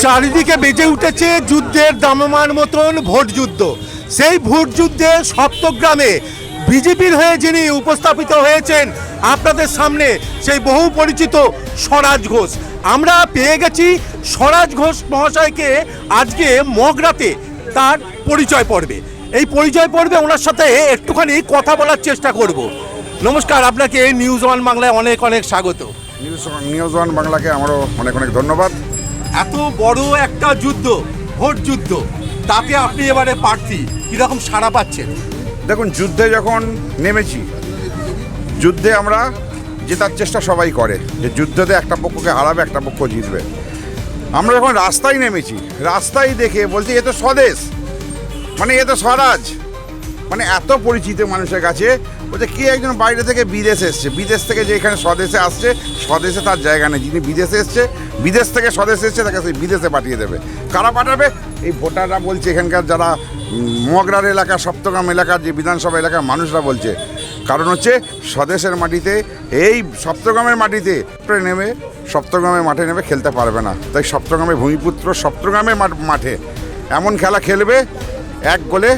চারিদিকে বেজে উঠেছে যুদ্ধের দামমান মতন ভোট যুদ্ধ। সেই ভোট যুদ্ধে সপ্তগ্রামে বিজেপির হয়ে যিনি উপস্থাপিত হয়েছেন আপনাদের সামনে, সেই বহু পরিচিত স্বরাজ ঘোষ। আমরা পেয়ে গেছি স্বরাজ ঘোষ মহাশয়কে আজকে মগরাতে তার পরিচয় পর্বে। এই পরিচয় পর্বে ওনার সাথে একটুখানি কথা বলার চেষ্টা করব। নমস্কার, আপনাকে নিউজ ওয়ান বাংলায় অনেক অনেক স্বাগত। নিউজ ওয়ান বাংলাকে আমারও অনেক অনেক ধন্যবাদ। এত বড় একটা যুদ্ধ, ভোট যুদ্ধ, তাতে আপনি এবারে প্রার্থী, কীরকম সাড়া পাচ্ছেন? দেখুন, যুদ্ধে যখন নেমেছি, যুদ্ধে আমরা জেতার চেষ্টা সবাই করে, যে যুদ্ধতে একটা পক্ষকে হারাবে, একটা পক্ষ জিতবে। আমরা যখন রাস্তায় নেমেছি, রাস্তায় দেখে বলছি এ তো স্বদেশ, মানে এ তো স্বরাজ, মানে এত পরিচিত মানুষের কাছে। বলছে কি একজন বাইরে থেকে বিদেশ এসছে, বিদেশ থেকে যে এখানে স্বদেশে আসছে, স্বদেশে তার জায়গা নেই। যিনি বিদেশে এসছে, বিদেশ থেকে স্বদেশে এসছে, তাকে সেই বিদেশে পাঠিয়ে দেবে। কারা পাঠাবে? এই ভোটাররা বলছে, এখানকার যারা মগরার এলাকা, সপ্তগ্রাম এলাকার যে বিধানসভা এলাকার মানুষরা বলছে। কারণ হচ্ছে স্বদেশের মাটিতে, এই সপ্তগ্রামের মাটিতে নেমে, সপ্তগ্রামের মাঠে নেমে খেলতে পারবে না। তাই সপ্তগ্রামের ভূমিপুত্র সপ্তগ্রামের মাঠে এমন খেলা খেলবে, এক গোলে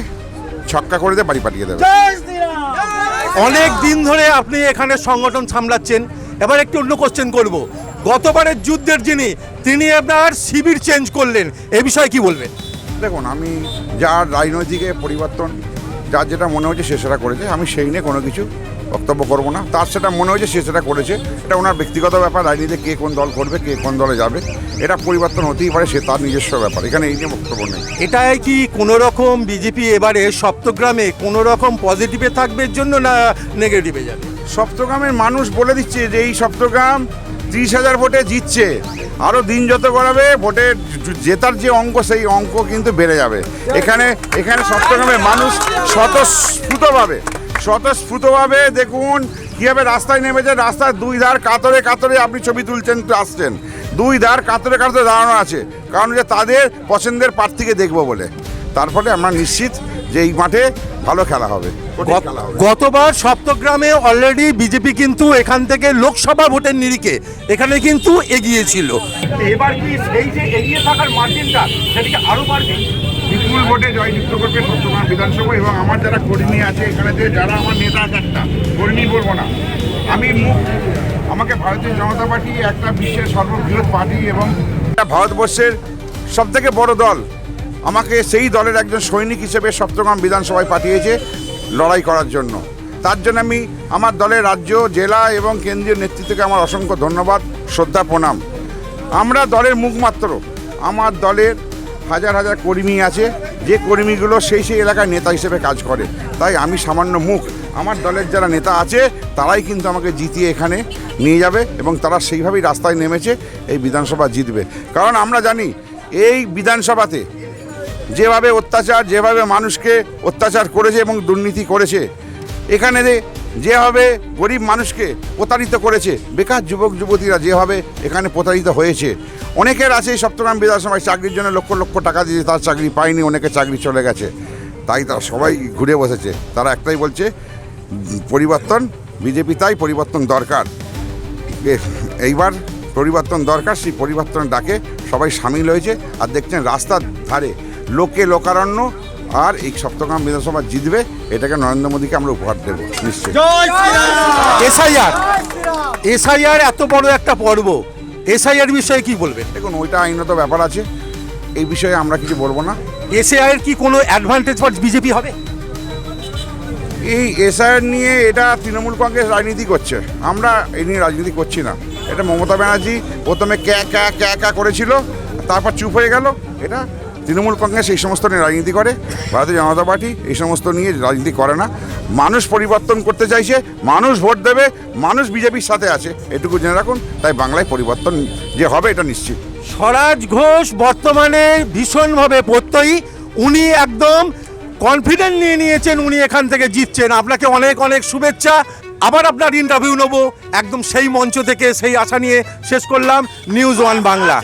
ছক্কা করে দিয়ে বাড়ি পাঠিয়ে দেবে। অনেক দিন ধরে আপনি এখানে সংগঠন সামলাচ্ছেন। এবার একটু অন্য কোশ্চেন করব। গতবারের যুদ্ধের তিনি আপনার শিবির চেঞ্জ করলেন, এ বিষয়ে কি বলবেন? দেখুন, আমি যার রাজনৈতিক পরিবর্তন, যার যেটা মনে হচ্ছে সে সেটা করেছে, আমি সেই নিয়ে কোনো কিছু বক্তব্য করব না। তার সেটা মনে হয়েছে সে সেটা করেছে, এটা ওনার ব্যক্তিগত ব্যাপার। রাজনীতিতে কে কোন দল করবে, কে কোন দলে যাবে, এটা পরিবর্তন হতেই পারে, সে তার নিজস্ব ব্যাপার। এখানে এই নিয়ে বক্তব্য নেই। এটাই কি কোনো রকম বিজেপি এবারে সপ্তগ্রামে কোনো রকম পজিটিভে থাকবে জন্য, না নেগেটিভে যাবে? সপ্তগ্রামের মানুষ বলে দিচ্ছে যে এই সপ্তগ্রাম 30,000 ভোটে জিতছে। আরও দিন যত গড়াবে, ভোটের জেতার যে অঙ্ক, সেই অঙ্ক কিন্তু বেড়ে যাবে। এখানে সপ্তগ্রামের মানুষ স্বতঃস্ফূর্তভাবে দেখুন কীভাবে রাস্তায় নেমেছে। রাস্তার দুই ধার কাতরে কাতরে আপনি ছবি তুলছেন, আসছেন, দুই ধার কাতরে কাতরে দাঁড়ানো আছে, কারণ যে তাদের পছন্দের প্রার্থীকে দেখবো বলে। তার ফলে আমরা নিশ্চিত যে এই মাঠে ভালো খেলা হবে। গতবার সপ্তগ্রামে অলরেডি বিজেপি কিন্তু এখান থেকে লোকসভা ভোটের নিরিখে এখানে কিন্তু এগিয়ে ছিল। এবার কি সেই যে এগিয়ে থাকার মার্জিনটা সেটাকে আরো বাড়বে? বিপুল ভোটে জয়যুক্ত করবে সপ্তগ্রাম বিধানসভা। এবং আমার যারা কর্মী আছে এখানে, যারা আমার নেতা আছে, একটা কর্মী বলবো না আমি, আমাকে ভারতীয় জনতা পার্টি একটা বিশ্বের সর্ববৃহৎ পার্টি এবং ভারতবর্ষের সবথেকে বড় দল আমাকে সেই দলের একজন সৈনিক হিসেবে সপ্তগ্রাম বিধানসভায় পাঠিয়েছে লড়াই করার জন্য। তার জন্য আমি আমার দলের রাজ্য, জেলা এবং কেন্দ্রীয় নেতৃত্বকে আমার অসংখ্য ধন্যবাদ, শ্রদ্ধা, প্রণাম। আমরা দলের মুখ মাত্র, আমার দলের হাজার হাজার কর্মী আছে, যে কর্মীগুলো সেই এলাকায় নেতা হিসেবে কাজ করে। তাই আমি সামান্য মুখ, আমার দলের যারা নেতা আছে তারাই কিন্তু আমাকে জিতিয়ে এখানে নিয়ে যাবে এবং তারা সেইভাবেই রাস্তায় নেমেছে, এই বিধানসভা জিতবে। কারণ আমরা জানি এই বিধানসভাতে যেভাবে যেভাবে মানুষকে অত্যাচার করেছে এবং দুর্নীতি করেছে, এখানে যেভাবে গরিব মানুষকে প্রতারিত করেছে, বেকার যুবক যুবতীরা যেভাবে এখানে প্রতারিত হয়েছে, অনেকের আছে এই সপ্তগ্রাম বিধানসভায় চাকরির জন্য লক্ষ লক্ষ টাকা দিয়ে তার চাকরি পায়নি, অনেকে চাকরি চলে গেছে। তাই তারা সবাই ঘুরে বসেছে। তারা একটাই বলছে পরিবর্তন, বিজেপি তাই পরিবর্তন দরকার। এইবার পরিবর্তন দরকার, সেই পরিবর্তন ডাকে সবাই সামিল হয়েছে। আর দেখছেন রাস্তার ধারে লোকে লোকারণ্য, আর এই সপ্তগ্রাম বিধানসভা জিতবে, এটাকে নরেন্দ্র মোদীকে আমরা উপহার দেব নিশ্চয়ই। এসআইআর এত বড় একটা পর্ব, এসআইআর বিষয়ে কি বলবেন? দেখুন, ওইটা আইনত ব্যাপার আছে, এই বিষয়ে আমরা কিছু বলবো না। এসআইআর কি কোনো অ্যাডভান্টেজ ফর বিজেপি হবে? এই এসআইআর নিয়ে এটা তৃণমূল কংগ্রেস রাজনীতি করছে, আমরা এই নিয়ে রাজনীতি করছি না। এটা মমতা ব্যানার্জি প্রথমে ক্যা করেছিল, তারপর চুপ হয়ে গেল। এটা তৃণমূল কংগ্রেস এই সমস্ত নিয়ে রাজনীতি করে, ভারতীয় জনতা পার্টি এই সমস্ত নিয়ে রাজনীতি করে না। মানুষ পরিবর্তন করতে চাইছে, মানুষ ভোট দেবে, মানুষ বিজেপির সাথে আছে, এটুকু জেনে রাখুন। তাই বাংলায় পরিবর্তন যে হবে এটা নিশ্চিত। স্বরাজ ঘোষ বর্তমানে ভীষণভাবে প্রত্যয়ী, উনি একদম কনফিডেন্ট নিয়ে নিয়েছেন, উনি এখান থেকে জিতছেন। আপনাকে অনেক অনেক শুভেচ্ছা। আবার আপনার ইন্টারভিউ নেব একদম সেই মঞ্চ থেকে, সেই আশা নিয়ে শেষ করলাম নিউজ ওয়ান বাংলা।